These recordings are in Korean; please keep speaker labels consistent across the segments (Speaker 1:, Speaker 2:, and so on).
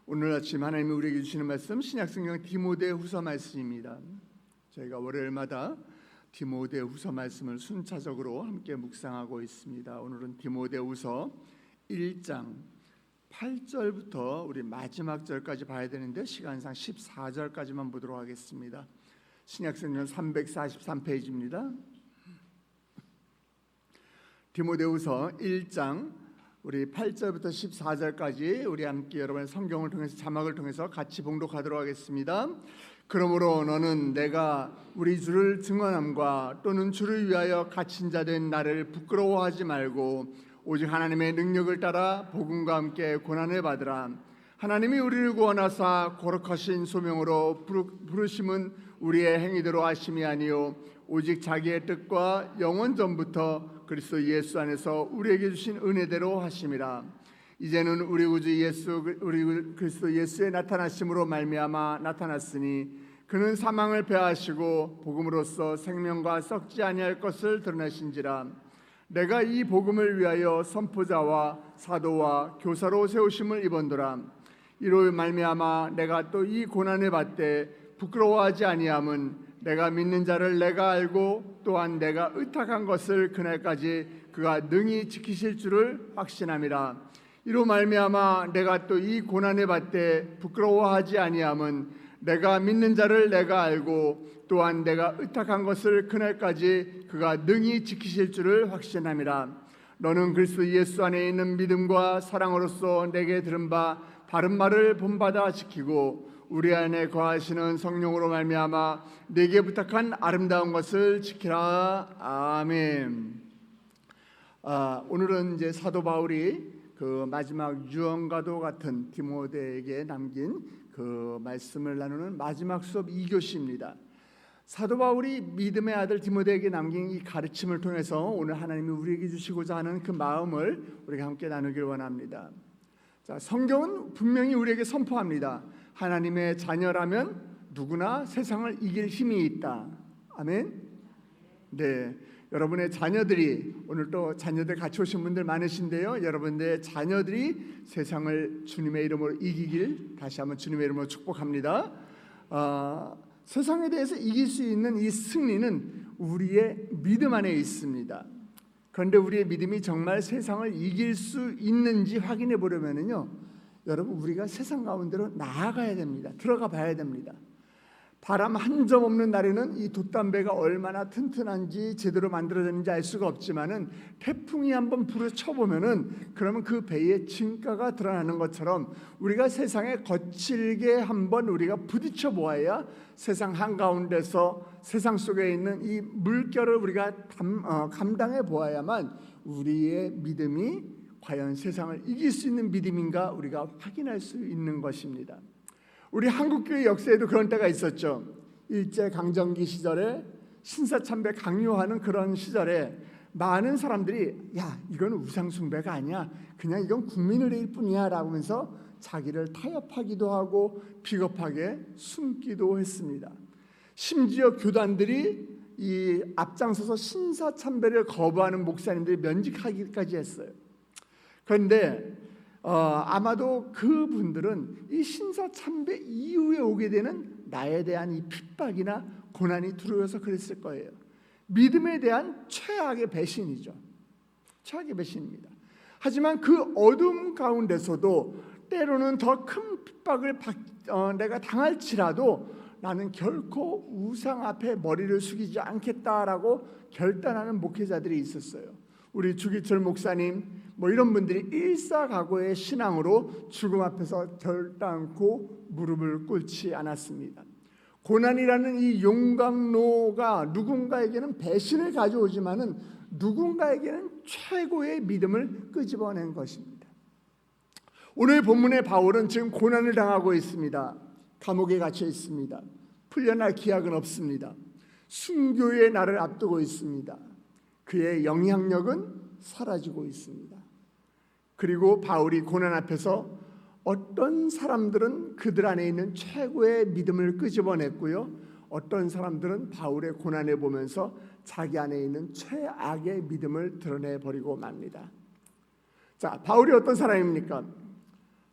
Speaker 1: 오늘 아침 하나님이 우리에게 주시는 말씀 신약성경 디모데후서 말씀입니다. 저희가 월요일마다 디모데후서 말씀을 순차적으로 함께 묵상하고 있습니다. 오늘은 디모데후서 1장 8절부터 우리 마지막 절까지 봐야 되는데 시간상 14절까지만 보도록 하겠습니다. 신약성경 343페이지입니다. 디모데후서 1장 우리 8절부터 14절까지 우리 함께 여러분의 성경을 통해서 자막을 통해서 같이 봉독하도록 하겠습니다. 그러므로 너는 내가 우리 주를 증언함과 또는 주를 위하여 갇힌 자 된 나를 부끄러워하지 말고 오직 하나님의 능력을 따라 복음과 함께 고난을 받으라. 하나님이 우리를 구원하사 거룩하신 소명으로 부르심은 우리의 행위대로 하심이 아니요 오직 자기의 뜻과 영원 전부터 그리스도 예수 안에서 우리에게 주신 은혜대로 하심이라. 이제는 우리 그리스도 예수의 나타나심으로 말미암아 나타났으니 그는 사망을 패하시고 복음으로써 생명과 썩지 아니할 것을 드러내신지라. 내가 이 복음을 위하여 선포자와 사도와 교사로 세우심을 입었노라. 이로 말미암아 내가 또 이 고난을 받되 부끄러워하지 아니함은 내가 믿는 자를 내가 알고 또한 내가 의탁한 것을 그날까지 그가 능히 지키실 줄을 확신함이라. 이로 말미암아 내가 또 이 고난을 받되 부끄러워하지 아니함은 내가 믿는 자를 내가 알고 또한 내가 의탁한 것을 그날까지 그가 능히 지키실 줄을 확신함이라. 너는 그리스도 예수 안에 있는 믿음과 사랑으로서 내게 들은 바 바른 말을 본받아 지키고 우리 안에 거하시는 성령으로 말미암아 내게 부탁한 아름다운 것을 지키라. 아멘. 오늘은 이제 사도 바울이 그 마지막 유언과도 같은 디모데에게 남긴 그 말씀을 나누는 마지막 수업 2교시입니다. 사도 바울이 믿음의 아들 디모데에게 남긴 이 가르침을 통해서 오늘 하나님이 우리에게 주시고자 하는 그 마음을 우리가 함께 나누길 원합니다. 자, 성경은 분명히 우리에게 선포합니다. 하나님의 자녀라면 누구나 세상을 이길 힘이 있다. 아멘. 네, 여러분의 자녀들이 오늘 또 자녀들 같이 오신 분들 많으신데요. 여러분의 자녀들이 세상을 주님의 이름으로 이기길 다시 한번 주님의 이름으로 축복합니다. 세상에 대해서 이길 수 있는 이 승리는 우리의 믿음 안에 있습니다. 그런데 우리의 믿음이 정말 세상을 이길 수 있는지 확인해 보려면요, 여러분 우리가 세상 가운데로 나아가야 됩니다. 들어가 봐야 됩니다. 바람 한 점 없는 날에는 이 돛담배가 얼마나 튼튼한지 제대로 만들어졌는지 알 수가 없지만은 태풍이 한번 불을 쳐보면은 그러면 그 배의 진가가 드러나는 것처럼 우리가 세상에 거칠게 한번 우리가 부딪혀 보아야 세상 한가운데서 세상 속에 있는 이 물결을 우리가 감당해 보아야만 우리의 믿음이 과연 세상을 이길 수 있는 믿음인가 우리가 확인할 수 있는 것입니다. 우리 한국교회 역사에도 그런 때가 있었죠. 일제강점기 시절에 신사참배 강요하는 그런 시절에 많은 사람들이 야, 이건 우상숭배가 아니야, 그냥 이건 국민의 일일 뿐이야 라고 하면서 자기를 타협하기도 하고 비겁하게 숨기도 했습니다. 심지어 교단들이 이 앞장서서 신사참배를 거부하는 목사님들이 면직하기까지 했어요. 그런데 아마도 그분들은 이 신사참배 이후에 오게 되는 나에 대한 이 핍박이나 고난이 두려워서 그랬을 거예요. 믿음에 대한 최악의 배신이죠. 최악의 배신입니다. 하지만 그 어둠 가운데서도 때로는 더 큰 핍박을 내가 당할지라도 나는 결코 우상 앞에 머리를 숙이지 않겠다라고 결단하는 목회자들이 있었어요. 우리 주기철 목사님 이런 분들이 일사각오의 신앙으로 죽음 앞에서 결단코 무릎을 꿇지 않았습니다. 고난이라는 이 용광로가 누군가에게는 배신을 가져오지만은 누군가에게는 최고의 믿음을 끄집어낸 것입니다. 오늘 본문의 바울은 지금 고난을 당하고 있습니다. 감옥에 갇혀 있습니다. 풀려날 기약은 없습니다. 순교의 날을 앞두고 있습니다. 그의 영향력은 사라지고 있습니다. 그리고 바울이 고난 앞에서 어떤 사람들은 그들 안에 있는 최고의 믿음을 끄집어냈고요, 어떤 사람들은 바울의 고난을 보면서 자기 안에 있는 최악의 믿음을 드러내버리고 맙니다. 자, 바울이 어떤 사람입니까?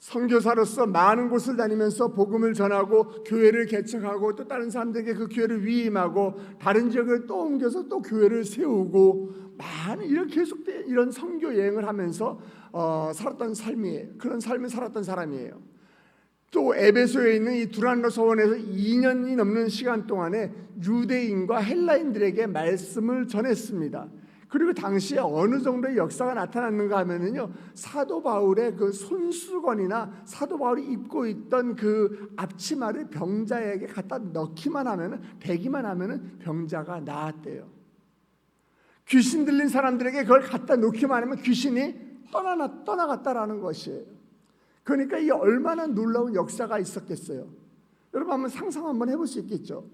Speaker 1: 선교사로서 많은 곳을 다니면서 복음을 전하고 교회를 개척하고 또 다른 사람들에게 그 교회를 위임하고 다른 지역을 또 옮겨서 또 교회를 세우고 많은 이런 계속된 이런 선교 여행을 하면서 살았던 삶이에요. 그런 삶을 살았던 사람이에요. 또 에베소에 있는 이 두란노 서원에서 2년이 넘는 시간 동안에 유대인과 헬라인들에게 말씀을 전했습니다. 그리고 당시에 어느 정도의 역사가 나타났는가 하면은요, 사도 바울의 그 손수건이나 사도 바울이 입고 있던 그 앞치마를 병자에게 갖다 넣기만 하면은, 대기만 하면은 병자가 나았대요. 귀신 들린 사람들에게 그걸 갖다 놓기만 하면 귀신이 떠나갔다라는 것이에요. 그러니까 이 얼마나 놀라운 역사가 있었겠어요. 여러분 한번 상상 한번 해볼 수 있겠죠.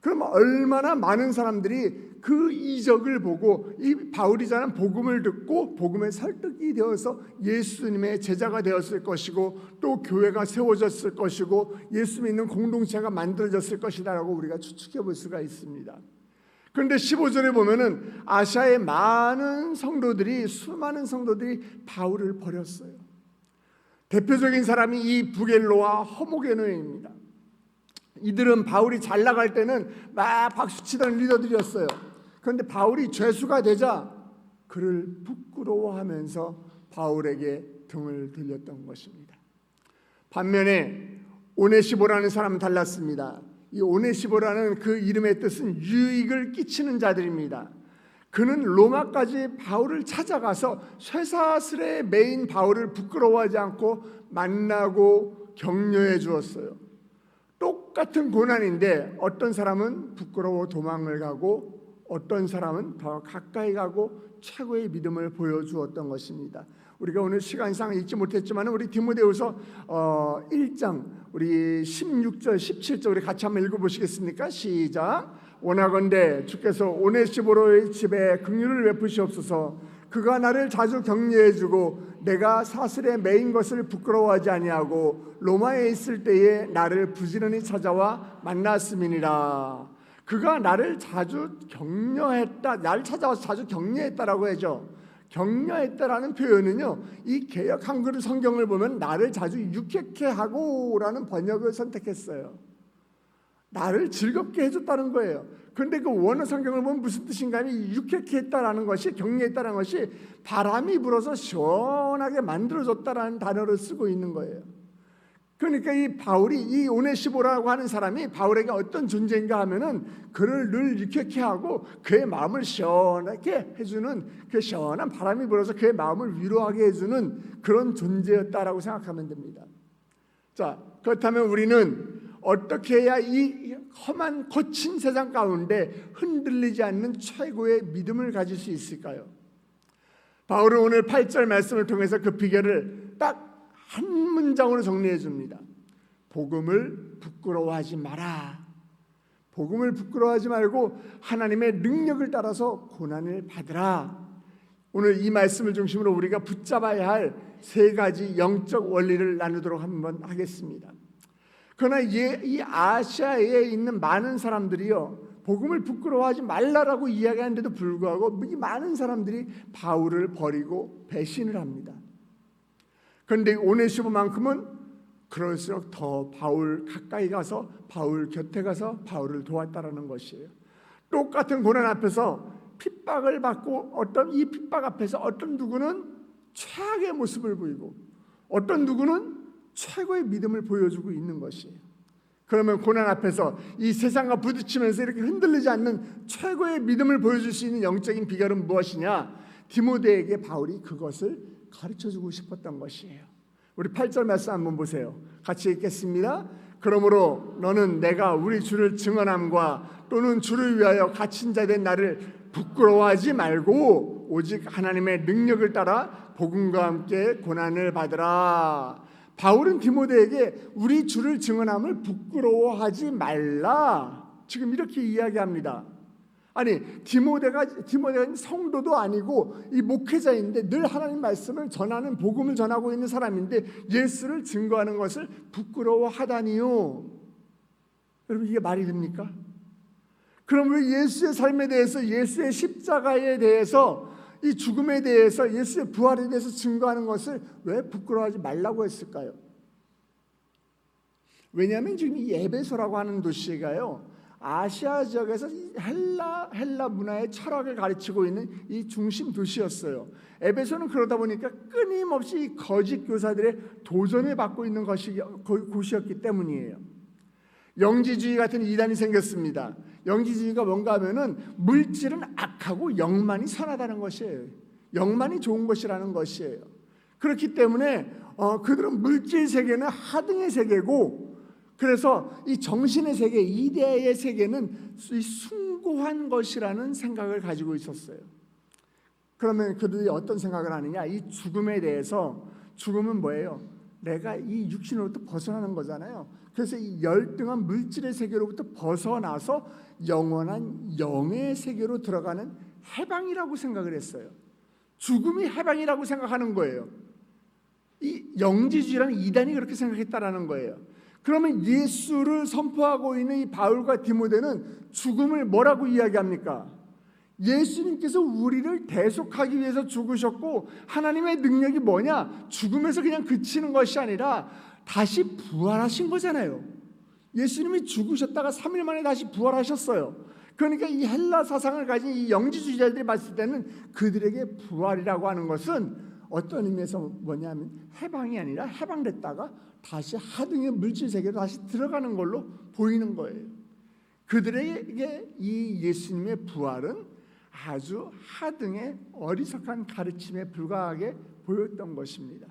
Speaker 1: 그럼 얼마나 많은 사람들이 그 이적을 보고 이 바울이 전한 복음을 듣고 복음에 설득이 되어서 예수님의 제자가 되었을 것이고 또 교회가 세워졌을 것이고 예수 믿는 공동체가 만들어졌을 것이다라고 우리가 추측해 볼 수가 있습니다. 그런데 15절에 보면은 아시아의 수많은 성도들이 바울을 버렸어요. 대표적인 사람이 이 부겔로와 허모게노입니다. 이들은 바울이 잘 나갈 때는 막 박수치던 리더들이었어요. 그런데 바울이 죄수가 되자 그를 부끄러워하면서 바울에게 등을 돌렸던 것입니다. 반면에 오네시모라는 사람은 달랐습니다. 이 오네시모라는 그 이름의 뜻은 유익을 끼치는 자들입니다. 그는 로마까지 바울을 찾아가서 쇠사슬에 매인 바울을 부끄러워하지 않고 만나고 격려해 주었어요. 똑같은 고난인데 어떤 사람은 부끄러워 도망을 가고 어떤 사람은 더 가까이 가고 최고의 믿음을 보여주었던 것입니다. 우리가 오늘 시간상 읽지 못했지만 우리 디모데후서 1장 우리 16절 17절 우리 같이 한번 읽어보시겠습니까? 시작. 원하건대 주께서 오네시모로의 집에 긍휼을 베푸시옵소서. 그가 나를 자주 격려해주고 내가 사슬에 매인 것을 부끄러워하지 아니하고 로마에 있을 때에 나를 부지런히 찾아와 만났음이니라. 그가 나를 자주 격려했다, 나를 찾아와서 자주 격려했다라고 하죠. 격려했다라는 표현은요, 이 개역 한글 성경을 보면 나를 자주 유쾌케 하고라는 번역을 선택했어요. 나를 즐겁게 해줬다는 거예요. 그런데 그 원어 성경을 보면 무슨 뜻인가 하면 유쾌케 했다라는 것이, 격려했다는 것이 바람이 불어서 시원하게 만들어줬다라는 단어를 쓰고 있는 거예요. 그러니까 이 바울이, 이 오네시모라고 하는 사람이 바울에게 어떤 존재인가 하면은 그를 늘 유쾌케 하고 그의 마음을 시원하게 해주는, 그 시원한 바람이 불어서 그의 마음을 위로하게 해주는 그런 존재였다라고 생각하면 됩니다. 자, 그렇다면 우리는 어떻게 해야 이 험한 거친 세상 가운데 흔들리지 않는 최고의 믿음을 가질 수 있을까요? 바울은 오늘 8절 말씀을 통해서 그 비결을 딱 한 문장으로 정리해 줍니다. 복음을 부끄러워하지 마라. 복음을 부끄러워하지 말고 하나님의 능력을 따라서 고난을 받으라. 오늘 이 말씀을 중심으로 우리가 붙잡아야 할 세 가지 영적 원리를 나누도록 한번 하겠습니다. 그러나 이 아시아에 있는 많은 사람들이요, 복음을 부끄러워하지 말라라고 이야기하는데도 불구하고 이 많은 사람들이 바울을 버리고 배신을 합니다. 그런데 오네시모만큼은 그럴수록 더 바울 가까이 가서 바울 곁에 가서 바울을 도왔다라는 것이에요. 똑같은 고난 앞에서 핍박을 받고 어떤 이 핍박 앞에서 어떤 누구는 최악의 모습을 보이고 어떤 누구는 최고의 믿음을 보여주고 있는 것이에요. 그러면 고난 앞에서 이 세상과 부딪히면서 이렇게 흔들리지 않는 최고의 믿음을 보여줄 수 있는 영적인 비결은 무엇이냐? 디모데에게 바울이 그것을 가르쳐주고 싶었던 것이에요. 우리 8절 말씀 한번 보세요. 같이 읽겠습니다. 그러므로 너는 내가 우리 주를 증언함과 또는 주를 위하여 갇힌 자 된 나를 부끄러워하지 말고 오직 하나님의 능력을 따라 복음과 함께 고난을 받으라. 바울은 디모데에게 우리 주를 증언함을 부끄러워하지 말라, 지금 이렇게 이야기합니다. 아니, 디모데가 성도도 아니고 이 목회자인데 늘 하나님 말씀을 전하는, 복음을 전하고 있는 사람인데 예수를 증거하는 것을 부끄러워하다니요. 여러분, 이게 말이 됩니까? 그럼 왜 예수의 삶에 대해서, 예수의 십자가에 대해서 이 죽음에 대해서 예수의 부활에 대해서 증거하는 것을 왜 부끄러워하지 말라고 했을까요? 왜냐하면 지금 이 에베소라고 하는 도시가요, 아시아 지역에서 헬라 문화의 철학을 가르치고 있는 이 중심 도시였어요. 에베소는 그러다 보니까 끊임없이 거짓 교사들의 도전을 받고 있는 곳이었기 때문이에요. 영지주의 같은 이단이 생겼습니다. 영지주의가 뭔가 하면은 물질은 악하고 영만이 선하다는 것이에요. 영만이 좋은 것이라는 것이에요. 그렇기 때문에 그들은 물질 세계는 하등의 세계고, 그래서 이 정신의 세계, 이데의 세계는 이 숭고한 것이라는 생각을 가지고 있었어요. 그러면 그들이 어떤 생각을 하느냐? 이 죽음에 대해서, 죽음은 뭐예요? 내가 이 육신으로부터 벗어나는 거잖아요. 그래서 이 열등한 물질의 세계로부터 벗어나서 영원한 영의 세계로 들어가는 해방이라고 생각을 했어요. 죽음이 해방이라고 생각하는 거예요. 이 영지주의라는 이단이 그렇게 생각했다라는 거예요. 그러면 예수를 선포하고 있는 이 바울과 디모데는 죽음을 뭐라고 이야기합니까? 예수님께서 우리를 대속하기 위해서 죽으셨고, 하나님의 능력이 뭐냐? 죽음에서 그냥 그치는 것이 아니라 다시 부활하신 거잖아요. 예수님이 죽으셨다가 3일 만에 다시 부활하셨어요. 그러니까 이 헬라 사상을 가진 이 영지주의자들이 봤을 때는 그들에게 부활이라고 하는 것은 어떤 의미에서 뭐냐면 해방이 아니라 해방됐다가 다시 하등의 물질 세계로 다시 들어가는 걸로 보이는 거예요. 그들에게 이 예수님의 부활은 아주 하등의 어리석한 가르침에 불과하게 보였던 것입니다.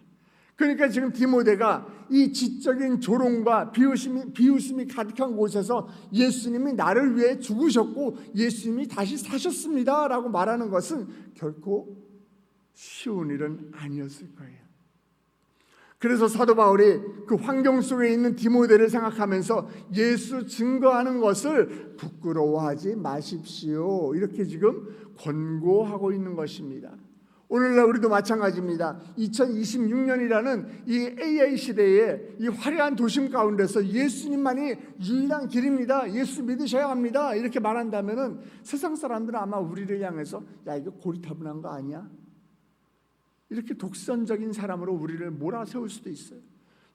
Speaker 1: 그러니까 지금 디모데가 이 지적인 조롱과 비웃음이 가득한 곳에서 예수님이 나를 위해 죽으셨고 예수님이 다시 사셨습니다 라고 말하는 것은 결코 쉬운 일은 아니었을 거예요. 그래서 사도 바울이 그 환경 속에 있는 디모데를 생각하면서 예수 증거하는 것을 부끄러워하지 마십시오, 이렇게 지금 권고하고 있는 것입니다. 오늘날 우리도 마찬가지입니다. 2026년이라는 이 AI 시대에 이 화려한 도심 가운데서 예수님만이 유일한 길입니다, 예수 믿으셔야 합니다, 이렇게 말한다면은 세상 사람들은 아마 우리를 향해서 야, 이거 고리타분한 거 아니야? 이렇게 독선적인 사람으로 우리를 몰아세울 수도 있어요.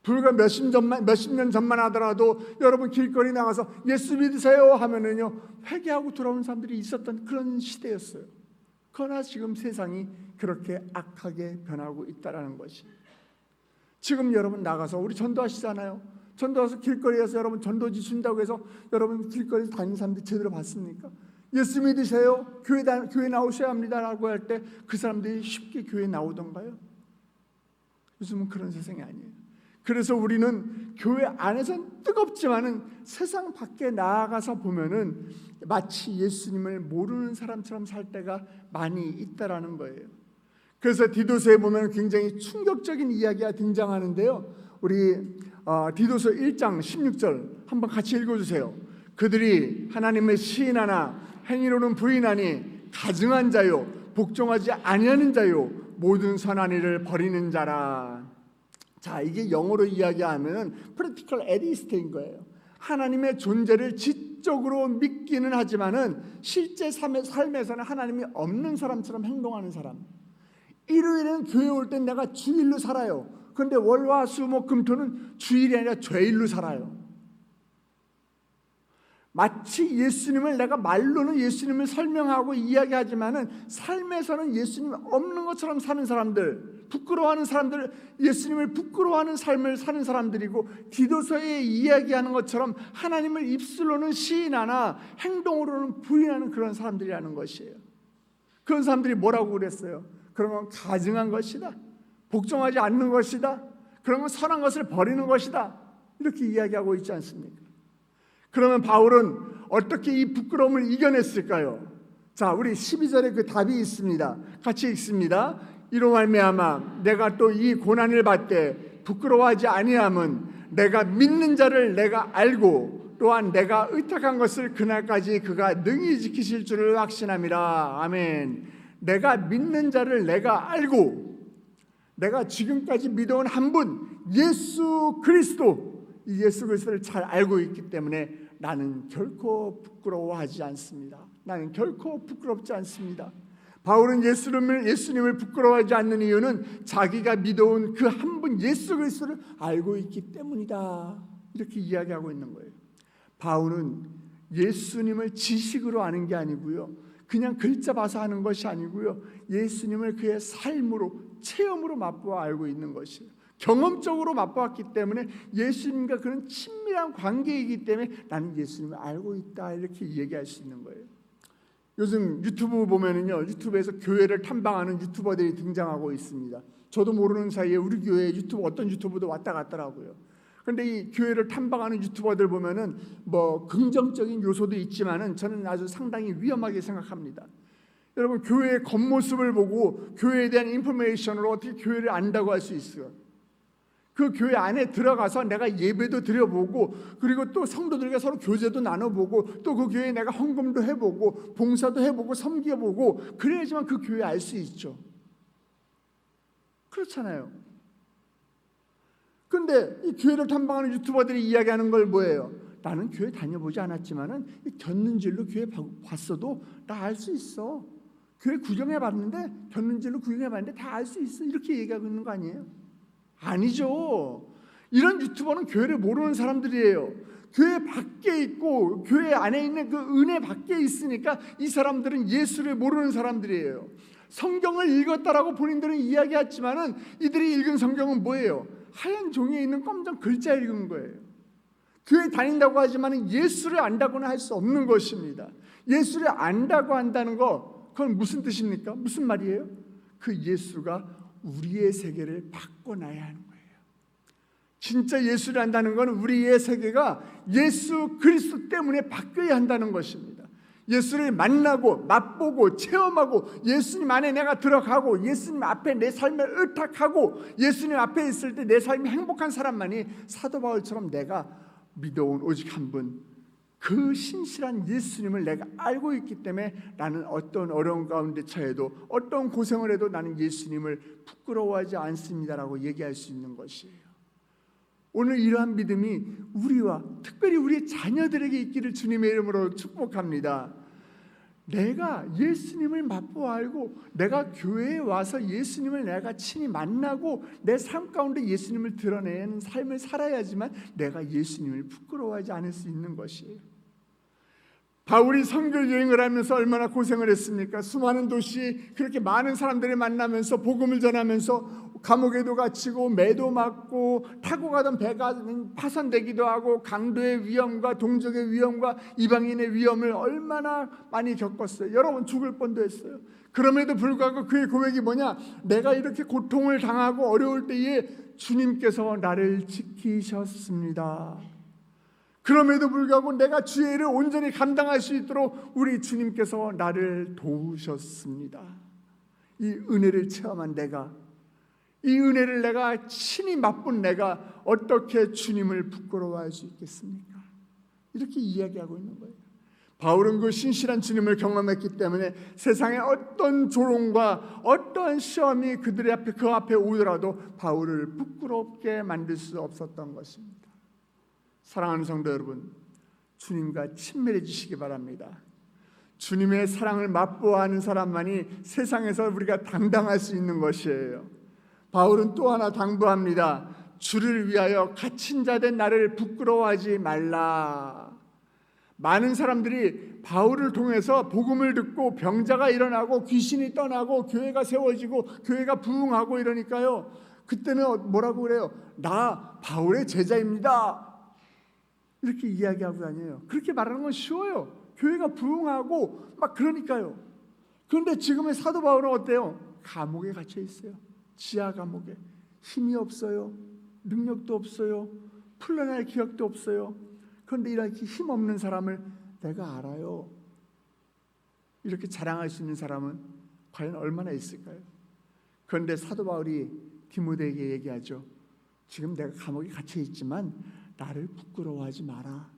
Speaker 1: 불과 몇십 년 전만 하더라도 여러분 길거리 나가서 예수 믿으세요 하면은요 회개하고 돌아오는 사람들이 있었던 그런 시대였어요. 그러나 지금 세상이 그렇게 악하게 변하고 있다라는 것이, 지금 여러분 나가서 우리 전도하시잖아요. 전도와서 길거리에서 여러분 전도지 준다고 해서 여러분 길거리에서 다니는 사람들이 제대로 봤습니까? 예수 믿으세요, 교회 나오셔야 합니다라고 할 때 그 사람들이 쉽게 교회 나오던가요? 요즘은 그런 세상이 아니에요. 그래서 우리는 교회 안에서는 뜨겁지만은 세상 밖에 나아가서 보면은 마치 예수님을 모르는 사람처럼 살 때가 많이 있다라는 거예요. 그래서 디도서에 보면 굉장히 충격적인 이야기가 등장하는데요. 우리 디도서 1장 16절 한번 같이 읽어주세요. 그들이 하나님을 시인하나 행위로는 부인하니 가증한 자요 복종하지 아니하는 자요 모든 선한 일을 버리는 자라. 자, 이게 영어로 이야기하면 practical atheist인 거예요. 하나님의 존재를 지적으로 믿기는 하지만은 실제 삶에서는 하나님이 없는 사람처럼 행동하는 사람. 일요일에는 교회 올 땐 내가 주일로 살아요. 그런데 월화 수목 금토는 주일이 아니라 죄일로 살아요. 마치 예수님을 내가 말로는 예수님을 설명하고 이야기하지만은 삶에서는 예수님이 없는 것처럼 사는 사람들, 부끄러워하는 사람들, 예수님을 부끄러워하는 삶을 사는 사람들이고, 디도서에 이야기하는 것처럼 하나님을 입술로는 시인하나 행동으로는 부인하는 그런 사람들이라는 것이에요. 그런 사람들이 뭐라고 그랬어요? 그런 건 가증한 것이다, 복종하지 않는 것이다, 그런 건 선한 것을 버리는 것이다, 이렇게 이야기하고 있지 않습니까? 그러면 바울은 어떻게 이 부끄러움을 이겨냈을까요? 자, 우리 12절에 그 답이 있습니다. 같이 읽습니다. 이로 말미암아 내가 또 이 고난을 받되 부끄러워하지 아니함은 내가 믿는 자를 내가 알고 또한 내가 의탁한 것을 그날까지 그가 능히 지키실 줄을 확신함이라. 아멘. 내가 믿는 자를 내가 알고, 내가 지금까지 믿어온 한 분 예수 그리스도, 이 예수 그리스도를 잘 알고 있기 때문에 나는 결코 부끄러워하지 않습니다. 나는 결코 부끄럽지 않습니다. 바울은 예수님을 부끄러워하지 않는 이유는 자기가 믿어온 그 한 분 예수 그리스도를 알고 있기 때문이다. 이렇게 이야기하고 있는 거예요. 바울은 예수님을 지식으로 아는 게 아니고요, 그냥 글자 봐서 아는 것이 아니고요, 예수님을 그의 삶으로, 체험으로 맛보아 알고 있는 것이에요. 경험적으로 맛보았기 때문에 예수님과 그런 친밀한 관계이기 때문에 나는 예수님을 알고 있다, 이렇게 얘기할 수 있는 거예요. 요즘 유튜브 보면은요, 유튜브에서 교회를 탐방하는 유튜버들이 등장하고 있습니다. 저도 모르는 사이에 우리 교회에 어떤 유튜브도 왔다 갔더라고요. 그런데 이 교회를 탐방하는 유튜버들 보면은 뭐 긍정적인 요소도 있지만은 저는 아주 상당히 위험하게 생각합니다. 여러분, 교회의 겉모습을 보고 교회에 대한 인포메이션으로 어떻게 교회를 안다고 할 수 있어요? 그 교회 안에 들어가서 내가 예배도 드려보고, 그리고 또 성도들과 서로 교제도 나눠보고, 또 그 교회에 내가 헌금도 해보고 봉사도 해보고 섬겨보고, 그래야지만 그 교회 알 수 있죠. 그렇잖아요. 그런데 이 교회를 탐방하는 유튜버들이 이야기하는 걸 뭐예요? 나는 교회 다녀보지 않았지만은 곁눈질로 교회 봤어도 다 알 수 있어. 교회 구경해봤는데, 곁눈질로 구경해봤는데 다 알 수 있어. 이렇게 얘기하고 있는 거 아니에요? 아니죠. 이런 유튜버는 교회를 모르는 사람들이에요. 교회 밖에 있고 교회 안에 있는 그 은혜 밖에 있으니까 이 사람들은 예수를 모르는 사람들이에요. 성경을 읽었다라고 본인들은 이야기했지만은 이들이 읽은 성경은 뭐예요? 하얀 종이에 있는 검정 글자 읽은 거예요. 교회 다닌다고 하지만 예수를 안다고는 할 수 없는 것입니다. 예수를 안다고 한다는 거, 그건 무슨 뜻입니까? 무슨 말이에요? 그 예수가 우리의 세계를 바꿔놔야 하는 거예요. 진짜 예수를 안다는 것은 우리의 세계가 예수 그리스도 때문에 바뀌어야 한다는 것입니다. 예수를 만나고 맛보고 체험하고 예수님 안에 내가 들어가고 예수님 앞에 내 삶을 의탁하고 예수님 앞에 있을 때 내 삶이 행복한 사람만이 사도 바울처럼 내가 믿어온 오직 한 분, 그 신실한 예수님을 내가 알고 있기 때문에 나는 어떤 어려운 가운데 처해도 어떤 고생을 해도 나는 예수님을 부끄러워하지 않습니다라고 얘기할 수 있는 것이에요. 오늘 이러한 믿음이 우리와 특별히 우리 자녀들에게 있기를 주님의 이름으로 축복합니다. 내가 예수님을 맛보아 알고 내가 교회에 와서 예수님을 내가 친히 만나고 내 삶 가운데 예수님을 드러내는 삶을 살아야지만 내가 예수님을 부끄러워하지 않을 수 있는 것이에요. 바울이 선교 여행을 하면서 얼마나 고생을 했습니까? 수많은 도시, 그렇게 많은 사람들을 만나면서 복음을 전하면서 감옥에도 갇히고 매도 맞고 타고 가던 배가 파손되기도 하고 강도의 위험과 동족의 위험과 이방인의 위험을 얼마나 많이 겪었어요. 여러분, 죽을 뻔도 했어요. 그럼에도 불구하고 그의 고백이 뭐냐? 내가 이렇게 고통을 당하고 어려울 때에 주님께서 나를 지키셨습니다. 그럼에도 불구하고 내가 주의 일을 온전히 감당할 수 있도록 우리 주님께서 나를 도우셨습니다. 이 은혜를 체험한 내가, 이 은혜를 내가 친히 맛본 내가 어떻게 주님을 부끄러워할 수 있겠습니까? 이렇게 이야기하고 있는 거예요. 바울은 그 신실한 주님을 경험했기 때문에 세상의 어떤 조롱과 어떤 시험이 그 앞에 오더라도 바울을 부끄럽게 만들 수 없었던 것입니다. 사랑하는 성도 여러분, 주님과 친밀해지시기 바랍니다. 주님의 사랑을 맛보아하는 사람만이 세상에서 우리가 당당할 수 있는 것이에요. 바울은 또 하나 당부합니다. 주를 위하여 갇힌 자 된 나를 부끄러워하지 말라. 많은 사람들이 바울을 통해서 복음을 듣고 병자가 일어나고 귀신이 떠나고 교회가 세워지고 교회가 부흥하고 이러니까요, 그때는 뭐라고 그래요? 나 바울의 제자입니다, 이렇게 이야기하고 다녀요. 그렇게 말하는 건 쉬워요. 교회가 부흥하고 막 그러니까요. 그런데 지금의 사도 바울은 어때요? 감옥에 갇혀 있어요. 지하 감옥에. 힘이 없어요. 능력도 없어요. 풀려날 기억도 없어요. 그런데 이렇게 힘없는 사람을 내가 알아요, 이렇게 자랑할 수 있는 사람은 과연 얼마나 있을까요? 그런데 사도 바울이 디모데에게 얘기하죠. 지금 내가 감옥에 갇혀 있지만 나를 부끄러워하지 마라.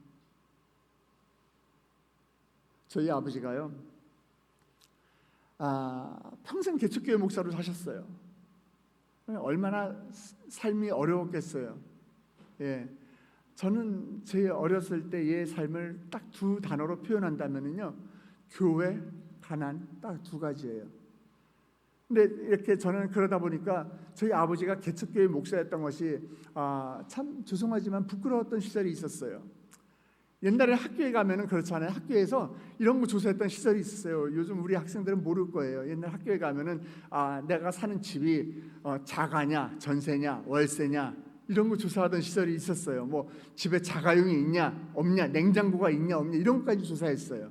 Speaker 1: 저희 아버지가요, 평생 개척교회 목사로 사셨어요. 얼마나 삶이 어려웠겠어요. 예, 저는 제 어렸을 때의 삶을 딱 두 단어로 표현한다면요, 교회, 가난, 딱 두 가지예요. 근데 이렇게 저는 그러다 보니까 저희 아버지가 개척교회 목사였던 것이 참 죄송하지만 부끄러웠던 시절이 있었어요. 옛날에 학교에 가면은 그렇잖아요. 학교에서 이런 거 조사했던 시절이 있었어요. 요즘 우리 학생들은 모를 거예요. 옛날 학교에 가면은 내가 사는 집이 자가냐, 전세냐, 월세냐 이런 거 조사하던 시절이 있었어요. 뭐 집에 자가용이 있냐, 없냐, 냉장고가 있냐, 없냐 이런 것까지 조사했어요.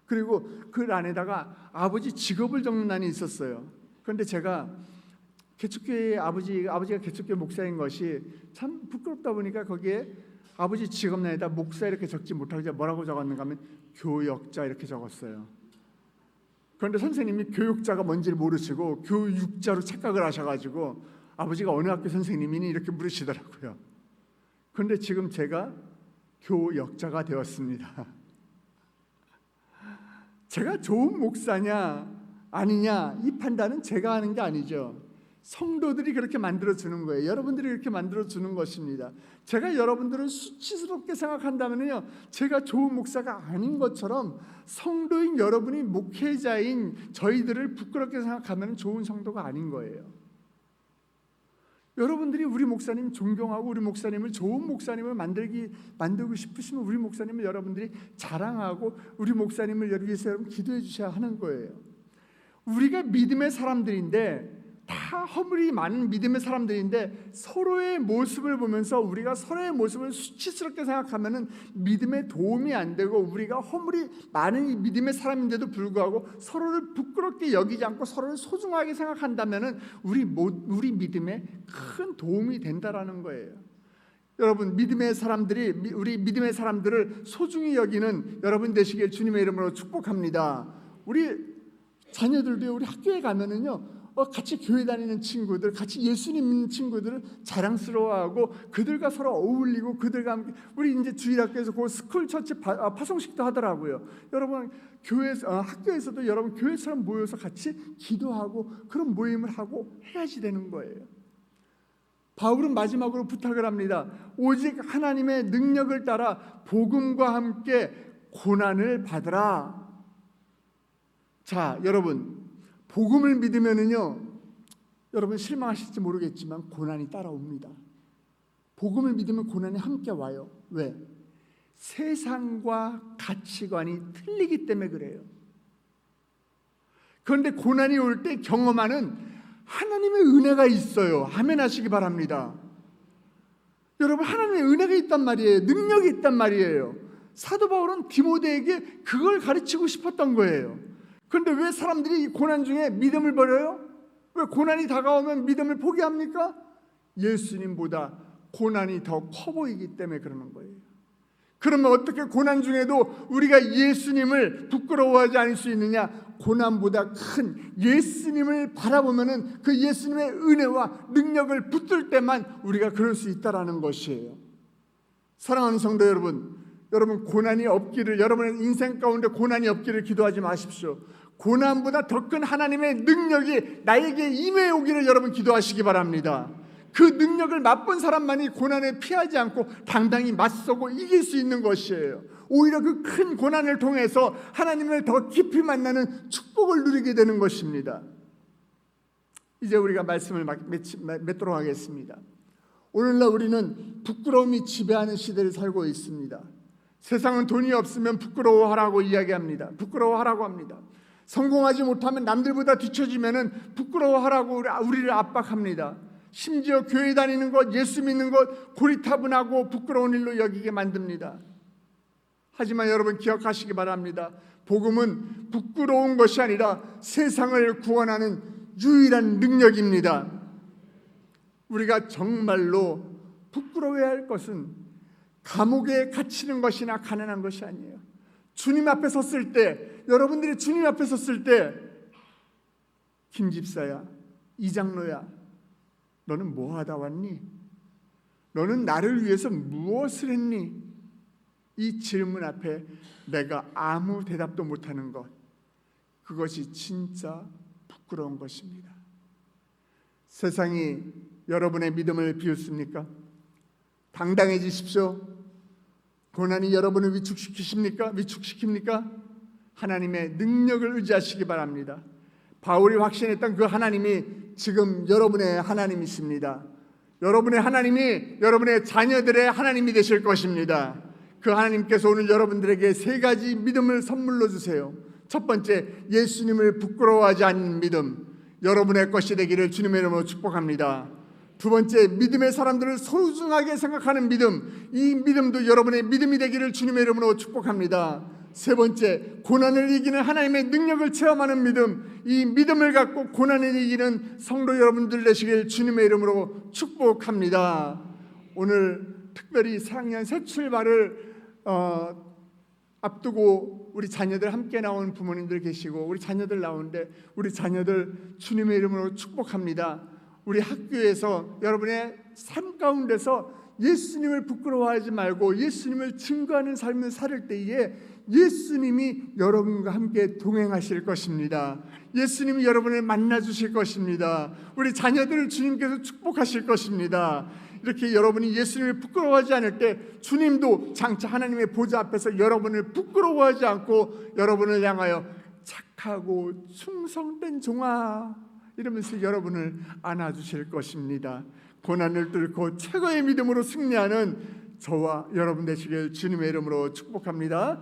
Speaker 1: 그리고 그 안에다가 아버지 직업을 적는 난이 있었어요. 그런데 제가 개척교회 아버지가 개척교회 목사인 것이 참 부끄럽다 보니까 거기에 아버지 직업란에다 목사 이렇게 적지 못하고 뭐라고 적었는가 하면 교역자 이렇게 적었어요. 그런데 선생님이 교육자가 뭔지를 모르시고 교육자로 착각을 하셔가지고 아버지가 어느 학교 선생님이니 이렇게 물으시더라고요. 그런데 지금 제가 교역자가 되었습니다. 제가 좋은 목사냐 아니냐 이 판단은 제가 하는 게 아니죠. 성도들이 그렇게 만들어주는 거예요. 여러분들이 그렇게 만들어주는 것입니다. 제가 여러분들을 수치스럽게 생각한다면요, 제가 좋은 목사가 아닌 것처럼 성도인 여러분이 목회자인 저희들을 부끄럽게 생각하면 좋은 성도가 아닌 거예요. 여러분들이 우리 목사님 존경하고 우리 목사님을 좋은 목사님을 만들고 싶으시면 우리 목사님을 여러분들이 자랑하고 우리 목사님을 위해서 여러분 기도해 주셔야 하는 거예요. 우리가 믿음의 사람들인데 다 허물이 많은 믿음의 사람들인데 서로의 모습을 보면서 우리가 서로의 모습을 수치스럽게 생각하면은 믿음에 도움이 안 되고 우리가 허물이 많은 이 믿음의 사람인데도 불구하고 서로를 부끄럽게 여기지 않고 서로를 소중하게 생각한다면은 우리 믿음에 큰 도움이 된다라는 거예요. 여러분 우리 믿음의 사람들을 소중히 여기는 여러분 되시길 주님의 이름으로 축복합니다. 우리 자녀들도 우리 학교에 가면은요. 같이 교회 다니는 친구들, 같이 예수님 믿는 친구들을 자랑스러워하고 그들과 서로 어울리고 그들과 함께 우리 이제 주일학교에서 그 스쿨 처치 파송식도 하더라고요. 여러분 학교에서도 여러분 교회처럼 모여서 같이 기도하고 그런 모임을 하고 해야지 되는 거예요. 바울은 마지막으로 부탁을 합니다. 오직 하나님의 능력을 따라 복음과 함께 고난을 받으라. 자, 여러분 복음을 믿으면은요, 여러분 실망하실지 모르겠지만 고난이 따라옵니다. 복음을 믿으면 고난이 함께 와요. 왜? 세상과 가치관이 틀리기 때문에 그래요. 그런데 고난이 올 때 경험하는 하나님의 은혜가 있어요. 아멘 하시기 바랍니다. 여러분 하나님의 은혜가 있단 말이에요. 능력이 있단 말이에요. 사도 바울은 디모데에게 그걸 가르치고 싶었던 거예요. 그런데 왜 사람들이 이 고난 중에 믿음을 버려요? 왜 고난이 다가오면 믿음을 포기합니까? 예수님보다 고난이 더 커 보이기 때문에 그러는 거예요. 그러면 어떻게 고난 중에도 우리가 예수님을 부끄러워하지 않을 수 있느냐? 고난보다 큰 예수님을 바라보면은 그 예수님의 은혜와 능력을 붙들 때만 우리가 그럴 수 있다라는 것이에요. 사랑하는 성도 여러분, 고난이 없기를, 여러분의 인생 가운데 고난이 없기를 기도하지 마십시오. 고난보다 더 큰 하나님의 능력이 나에게 임해 오기를 여러분 기도하시기 바랍니다. 그 능력을 맛본 사람만이 고난에 피하지 않고 당당히 맞서고 이길 수 있는 것이에요. 오히려 그 큰 고난을 통해서 하나님을 더 깊이 만나는 축복을 누리게 되는 것입니다. 이제 우리가 말씀을 맺도록 하겠습니다. 오늘날 우리는 부끄러움이 지배하는 시대를 살고 있습니다. 세상은 돈이 없으면 부끄러워하라고 이야기합니다. 부끄러워하라고 합니다. 성공하지 못하면 남들보다 뒤처지면은 부끄러워하라고 우리를 압박합니다. 심지어 교회 다니는 것, 예수 믿는 것 고리타분하고 부끄러운 일로 여기게 만듭니다. 하지만 여러분 기억하시기 바랍니다. 복음은 부끄러운 것이 아니라 세상을 구원하는 유일한 능력입니다. 우리가 정말로 부끄러워해야 할 것은 감옥에 갇히는 것이나 가난한 것이 아니에요. 주님 앞에 섰을 때, 여러분들이 주님 앞에 섰을 때 김 집사야, 이 장로야, 너는 뭐 하다 왔니? 너는 나를 위해서 무엇을 했니? 이 질문 앞에 내가 아무 대답도 못하는 것, 그것이 진짜 부끄러운 것입니다. 세상이 여러분의 믿음을 비웃습니까? 당당해지십시오. 고난이 여러분을 위축시킵니까? 하나님의 능력을 의지하시기 바랍니다. 바울이 확신했던 그 하나님이 지금 여러분의 하나님이십니다. 여러분의 하나님이 여러분의 자녀들의 하나님이 되실 것입니다. 그 하나님께서 오늘 여러분들에게 세 가지 믿음을 선물로 주세요. 첫 번째, 예수님을 부끄러워하지 않는 믿음, 여러분의 것이 되기를 주님의 이름으로 축복합니다. 두 번째, 믿음의 사람들을 소중하게 생각하는 믿음, 이 믿음도 여러분의 믿음이 되기를 주님의 이름으로 축복합니다. 세 번째, 고난을 이기는 하나님의 능력을 체험하는 믿음, 이 믿음을 갖고 고난을 이기는 성도 여러분들 되시길 주님의 이름으로 축복합니다. 오늘 특별히 새학년 새 출발을 앞두고 우리 자녀들 함께 나온 부모님들 계시고 우리 자녀들 나오는데 우리 자녀들 주님의 이름으로 축복합니다. 우리 학교에서 여러분의 삶 가운데서 예수님을 부끄러워하지 말고 예수님을 증거하는 삶을 살 때에 예수님이 여러분과 함께 동행하실 것입니다. 예수님이 여러분을 만나 주실 것입니다. 우리 자녀들을 주님께서 축복하실 것입니다. 이렇게 여러분이 예수님을 부끄러워하지 않을 때 주님도 장차 하나님의 보좌 앞에서 여러분을 부끄러워하지 않고 여러분을 향하여 착하고 충성된 종아 이러면서 여러분을 안아주실 것입니다. 고난을 뚫고 최고의 믿음으로 승리하는 저와 여러분 되시길 주님의 이름으로 축복합니다.